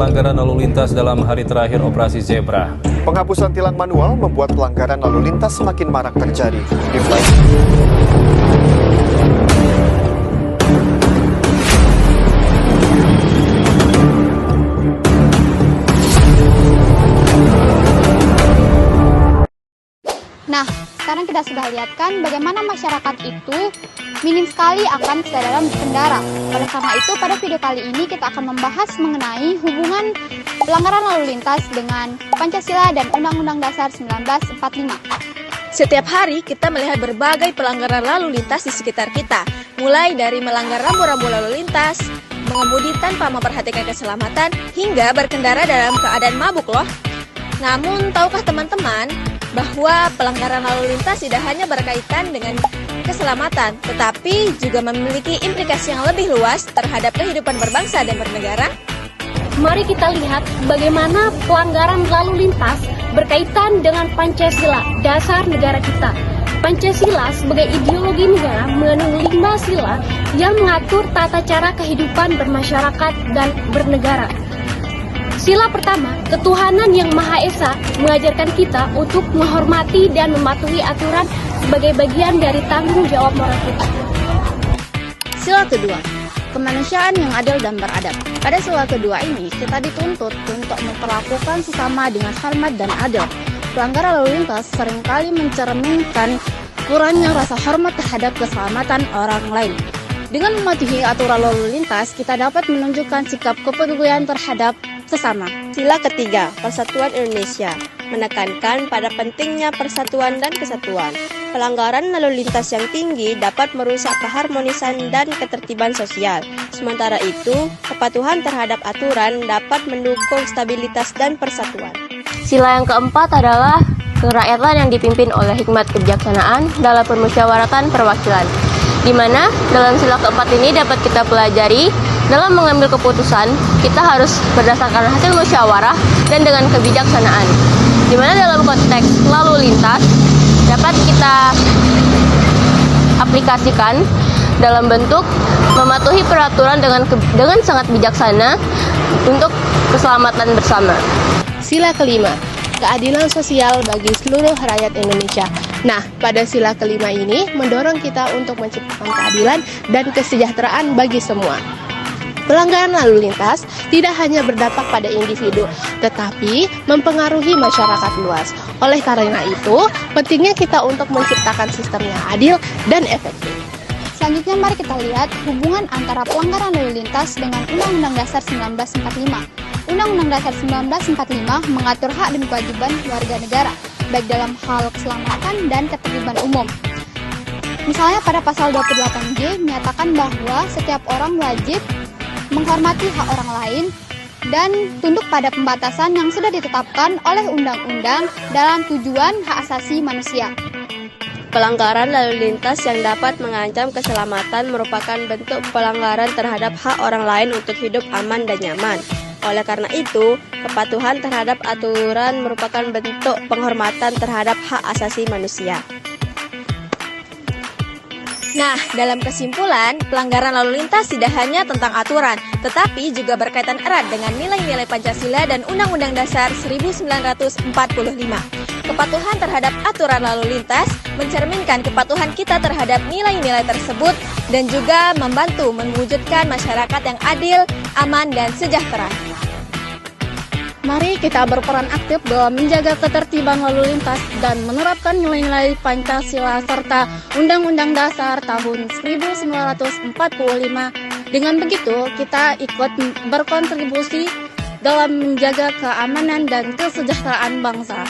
pelanggaran lalu lintas dalam hari terakhir operasi Zebra. Penghapusan tilang manual membuat pelanggaran lalu lintas semakin marak terjadi. Nah, sekarang kita sudah lihat kan bagaimana masyarakat itu minim sekali akan kesadaran berkendara. Oleh karena itu, pada video kali ini kita akan membahas mengenai hubungan pelanggaran lalu lintas dengan Pancasila dan Undang-Undang Dasar 1945. Setiap hari kita melihat berbagai pelanggaran lalu lintas di sekitar kita, mulai dari melanggar rambu-rambu lalu lintas, mengemudi tanpa memperhatikan keselamatan, hingga berkendara dalam keadaan mabuk loh. Namun, tahukah teman-teman bahwa pelanggaran lalu lintas tidak hanya berkaitan dengan keselamatan, tetapi juga memiliki implikasi yang lebih luas terhadap kehidupan berbangsa dan bernegara? Mari kita lihat bagaimana pelanggaran lalu lintas berkaitan dengan Pancasila, dasar negara kita. Pancasila sebagai ideologi negara mengandung 5 sila yang mengatur tata cara kehidupan bermasyarakat dan bernegara. Sila pertama, ketuhanan yang Maha Esa mengajarkan kita untuk menghormati dan mematuhi aturan sebagai bagian dari tanggung jawab moral kita. Sila kedua, kemanusiaan yang adil dan beradab. Pada sila kedua ini, kita dituntut untuk memperlakukan sesama dengan hormat dan adil. Pelanggaran lalu lintas seringkali mencerminkan kurangnya rasa hormat terhadap keselamatan orang lain. Dengan mematuhi aturan lalu lintas, kita dapat menunjukkan sikap kepedulian terhadap sesama. Sila ketiga, Persatuan Indonesia, menekankan pada pentingnya persatuan dan kesatuan. Pelanggaran lalu lintas yang tinggi dapat merusak keharmonisan dan ketertiban sosial. Sementara itu, kepatuhan terhadap aturan dapat mendukung stabilitas dan persatuan. Sila yang keempat adalah kerakyatan yang dipimpin oleh hikmat kebijaksanaan dalam permusyawaratan perwakilan, di mana dalam sila keempat ini dapat kita pelajari dalam mengambil keputusan kita harus berdasarkan hasil musyawarah dan dengan kebijaksanaan, di mana dalam konteks lalu lintas dapat kita aplikasikan dalam bentuk mematuhi peraturan dengan sangat bijaksana untuk keselamatan bersama. Sila kelima, keadilan sosial bagi seluruh rakyat Indonesia. Nah, pada sila kelima ini mendorong kita untuk menciptakan keadilan dan kesejahteraan bagi semua. Pelanggaran lalu lintas tidak hanya berdampak pada individu, tetapi mempengaruhi masyarakat luas. Oleh karena itu, pentingnya kita untuk menciptakan sistem yang adil dan efektif. Selanjutnya mari kita lihat hubungan antara pelanggaran lalu lintas dengan Undang-Undang Dasar 1945. Undang-Undang Dasar 1945 mengatur hak dan kewajiban warga negara, baik dalam hal keselamatan dan ketertiban umum. Misalnya pada pasal 28J menyatakan bahwa setiap orang wajib menghormati hak orang lain dan tunduk pada pembatasan yang sudah ditetapkan oleh undang-undang dalam tujuan hak asasi manusia. Pelanggaran lalu lintas yang dapat mengancam keselamatan merupakan bentuk pelanggaran terhadap hak orang lain untuk hidup aman dan nyaman. Oleh karena itu, kepatuhan terhadap aturan merupakan bentuk penghormatan terhadap hak asasi manusia. Nah, dalam kesimpulan, pelanggaran lalu lintas tidak hanya tentang aturan, tetapi juga berkaitan erat dengan nilai-nilai Pancasila dan Undang-Undang Dasar 1945. Kepatuhan terhadap aturan lalu lintas mencerminkan kepatuhan kita terhadap nilai-nilai tersebut dan juga membantu mewujudkan masyarakat yang adil, aman, dan sejahtera. Mari kita berperan aktif dalam menjaga ketertiban lalu lintas dan menerapkan nilai-nilai Pancasila serta Undang-Undang Dasar tahun 1945. Dengan begitu, kita ikut berkontribusi dalam menjaga keamanan dan kesejahteraan bangsa.